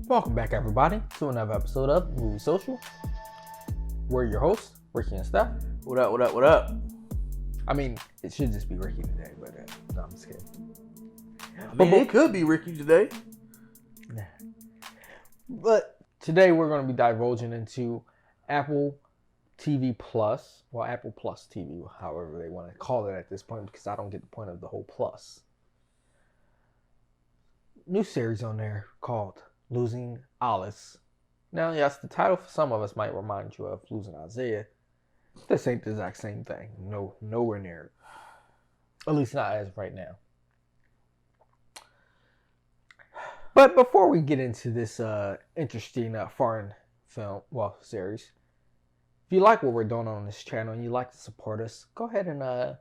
Welcome back, everybody, to another episode of Movie Social. We're your hosts, Ricky and Steph. What up, what up, what up? I mean, it should just be Ricky today, but no, I'm just kidding. I mean, it could be Ricky today. Nah. But today we're going to be divulging into Apple TV Plus, well, Apple Plus TV, however they want to call it at this point, because I don't get the point of the whole plus. New series on there called Losing Alice. Now, yes, the title for some of us might remind you of Losing Isaiah. This ain't the exact same thing. Nowhere near. At least not as of right now. But before we get into this interesting foreign film, series, if you like what we're doing on this channel and you'd like to support us, go ahead and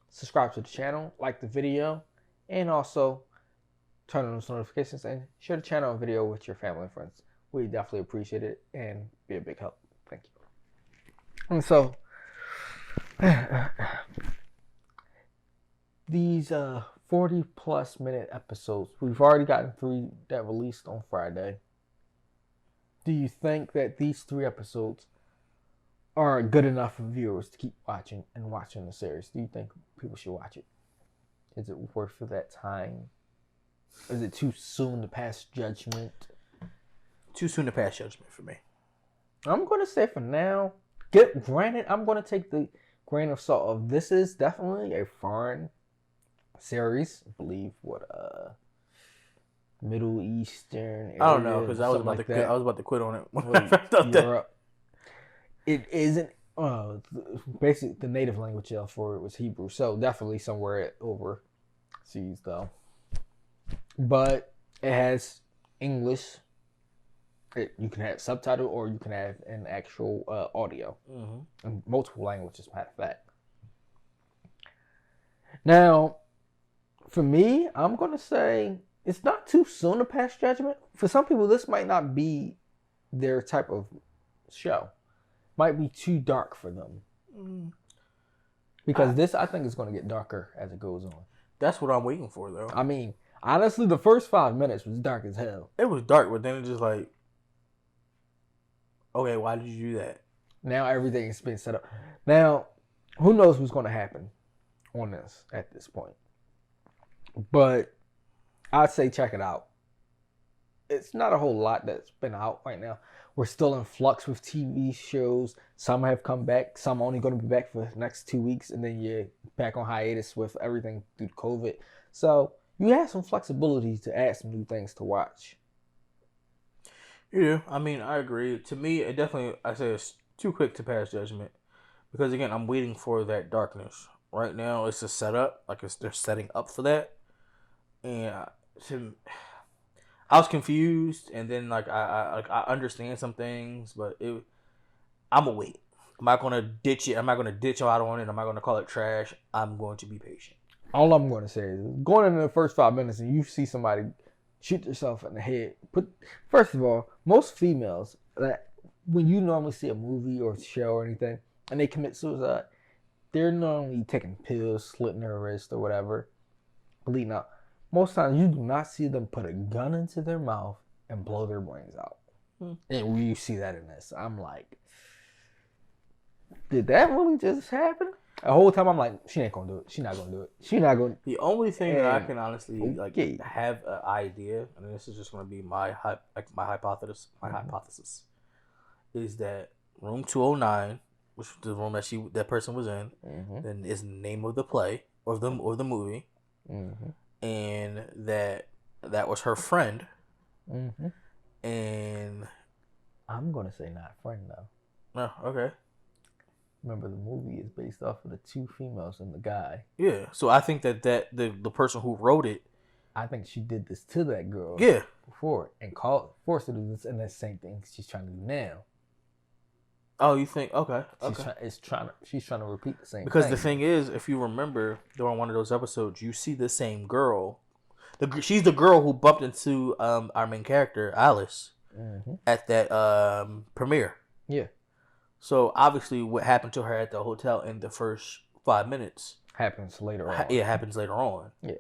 subscribe to the channel, like the video, and also turn on those notifications and share the channel and video with your family and friends. We definitely appreciate it and be a big help. Thank you. And so, these 40 plus minute episodes, we've already gotten 3 that released on Friday. Do you think that these 3 episodes are good enough for viewers to keep watching the series? Do you think people should watch it? Is it worth that time? Is it too soon to pass judgment? Too soon to pass judgment for me. I'm going to say for now, granted, I'm going to take the grain of salt of this is definitely a foreign series. I believe Middle Eastern area. I don't know, because I was about to quit on it when I found out that. It isn't, basically the native language for it was Hebrew, so definitely somewhere overseas though. But it has English. You can have subtitle or you can have an actual audio. Mm-hmm. In multiple languages, matter of fact. Now, for me, I'm going to say it's not too soon to pass judgment. For some people, this might not be their type of show. Might be too dark for them. Because this, I think, is going to get darker as it goes on. That's what I'm waiting for, though. I mean, honestly, the first 5 minutes was dark as hell. It was dark, but then it just like, okay, why did you do that? Now everything's been set up. Now, who knows what's going to happen on this at this point. But I'd say check it out. It's not a whole lot that's been out right now. We're still in flux with TV shows. Some have come back. Some only going to be back for the next 2 weeks. And then you're back on hiatus with everything through COVID. So you have some flexibility to add some new things to watch. Yeah, I mean, I agree. To me, I say it's too quick to pass judgment. Because, again, I'm waiting for that darkness. Right now, it's a setup. They're setting up for that. And I was confused. And then, I understand some things. But I'm going to wait. I'm not going to ditch it. I'm not going to ditch out on it. I'm not going to call it trash. I'm going to be patient. All I'm going to say is going into the first 5 minutes and you see somebody shoot yourself in the head. First of all, most females, that when you normally see a movie or show or anything, and they commit suicide, they're normally taking pills, slitting their wrist or whatever, bleeding out. Most times you do not see them put a gun into their mouth and blow their brains out. And when you see that in this, I'm like, did that really just happen? The whole time I'm like, she ain't gonna do it. She's not gonna do it. She's not gonna. The only thing that I can honestly have an idea, and this is just gonna be my hypothesis. My hypothesis is that room 209, which was the room that person was in, then is the name of the play or the movie, and that was her friend, and I'm gonna say not friend though. No, okay. Remember, the movie is based off of the 2 females and the guy. Yeah, so I think that the person who wrote it, I think she did this to that girl. Yeah. Before and forced her to do this, and that same thing she's trying to do now. Oh, you think? Okay. She's trying to repeat the same. Because the thing is, if you remember during one of those episodes, you see the same girl. She's the girl who bumped into our main character Alice at that premiere. Yeah. So obviously, what happened to her at the hotel in the first 5 minutes happens later on. It happens later on. Yeah.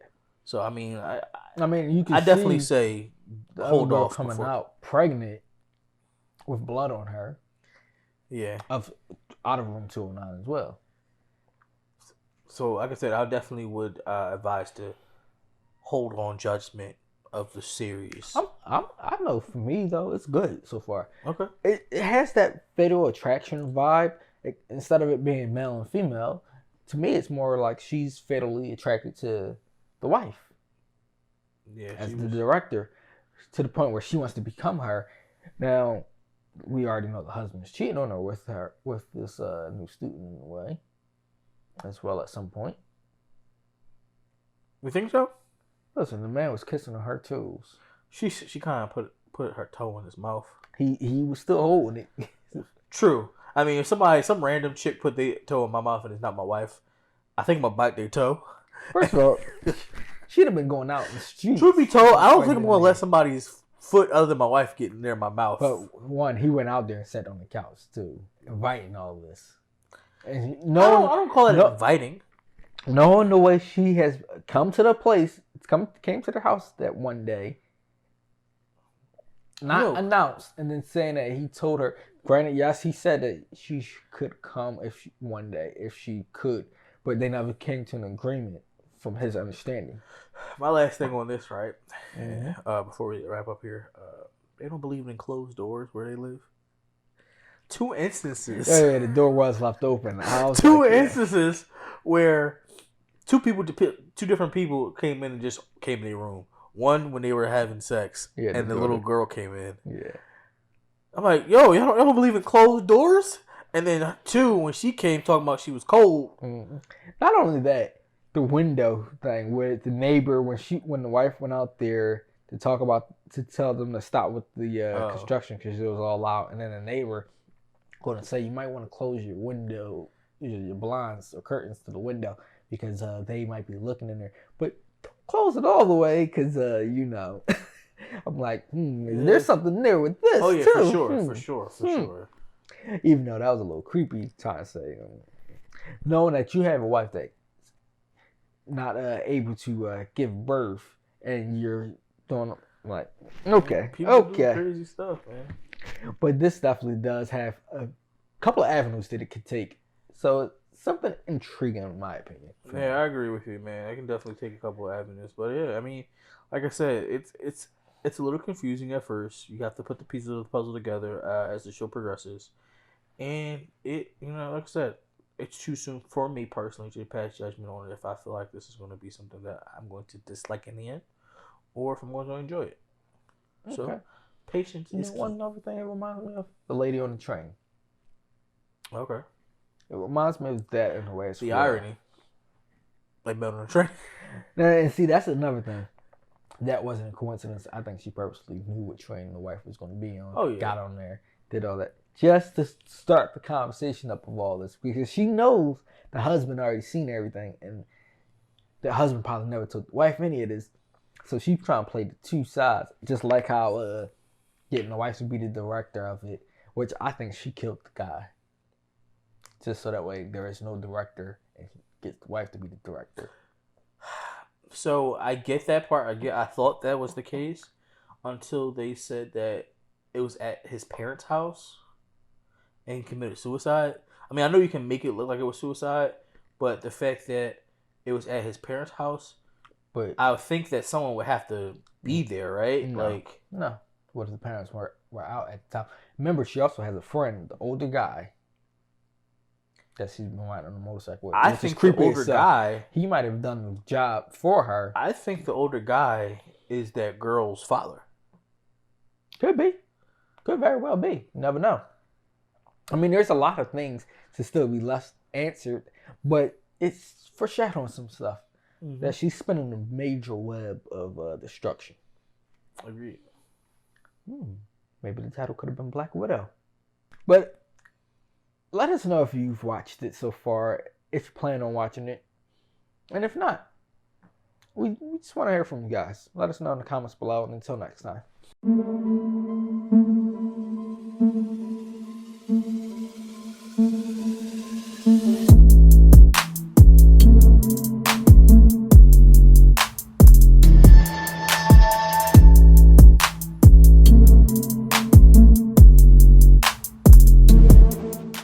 So I mean, you can. I definitely say the hold girl off coming before. out pregnant with blood on her. Yeah. Out of room 209 as well. So like I said, I definitely would advise to hold on judgment of the series. I know for me though, it's good so far. Okay. It has that fatal attraction vibe. Instead of it being male and female, to me it's more like she's fatally attracted to the wife. Yeah. As the director, to the point where she wants to become her. Now, we already know the husband's cheating on her with this new student in a way, as well at some point. You think so? Listen, the man was kissing on her toes. She kind of put her toe in his mouth. He was still holding it. True. I mean, if some random chick put their toe in my mouth and it's not my wife, I think I'm gonna bite their toe. First of all, she'd have been going out in the street. Truth be told, I don't think I'm gonna let somebody's foot other than my wife get near my mouth. But one, he went out there and sat on the couch too, inviting all this. And I don't call it inviting. Knowing the way she has come to the place, came to the house that one day, announced, and then saying that he told her. Granted, yes, he said that she could come one day if she could, but they never came to an agreement from his understanding. My last thing on this, right? Mm-hmm. Before we wrap up here, they don't believe in closed doors where they live. 2 instances. Yeah, the door was left open. Instances where two different people came in and just came in their room. One when they were having sex, and the little girl came in. Yeah. I'm like, yo, y'all don't believe in closed doors? And then 2, when she came talking about she was cold. Mm-hmm. Not only that, the window thing with the neighbor when the wife went out there to tell them to stop with the construction because it was all loud, and then the neighbor going to say you might want to close your window, your blinds or curtains to the window because they might be looking in there, but close it all the way because I'm like, there's something there with this. Oh yeah, too. for sure. Even though that was a little creepy, trying to say, knowing that you have a wife that not able to give birth, and you're doing like, okay, People do crazy stuff, man. But this definitely does have a couple of avenues that it could take. So it's something intriguing, in my opinion. Yeah, I agree with you, man. I can definitely take a couple of avenues, but yeah, I mean, like I said, it's a little confusing at first. You have to put the pieces of the puzzle together as the show progresses, and like I said, it's too soon for me personally to pass judgment on it if I feel like this is going to be something that I'm going to dislike in the end, or if I'm going to enjoy it. Okay. So, patience is key. One other thing it reminds me of? The lady on the train. Okay. It reminds me of that in a way. The irony. Like met on a train. Now, and see, that's another thing. That wasn't a coincidence. I think she purposely knew what train the wife was going to be on. Oh, yeah. Got on there, did all that. Just to start the conversation up of all this. Because she knows the husband already seen everything. And the husband probably never told the wife any of this. So she's trying to play the two sides. Just like how getting the wife to be the director of it. Which I think she killed the guy. Just so that way there is no director. And he gets the wife to be the director. So I get that part. I thought that was the case until they said that it was at his parents' house and he committed suicide. I mean, I know you can make it look like it was suicide, but the fact that it was at his parents' house, but I would think that someone would have to be there, right? No. What if the parents were out at the time? Remember, she also has a friend, the older guy, that she's been riding on a motorcycle with. I think the older guy, he might have done the job for her. I think the older guy is that girl's father. Could be. Could very well be. You never know. I mean, there's a lot of things to still be left answered, but it's foreshadowing some stuff. Mm-hmm. That she's spinning a major web of destruction. Agreed. Maybe the title could have been Black Widow. But let us know if you've watched it so far, if you plan on watching it. And if not, we just want to hear from you guys. Let us know in the comments below, and until next time.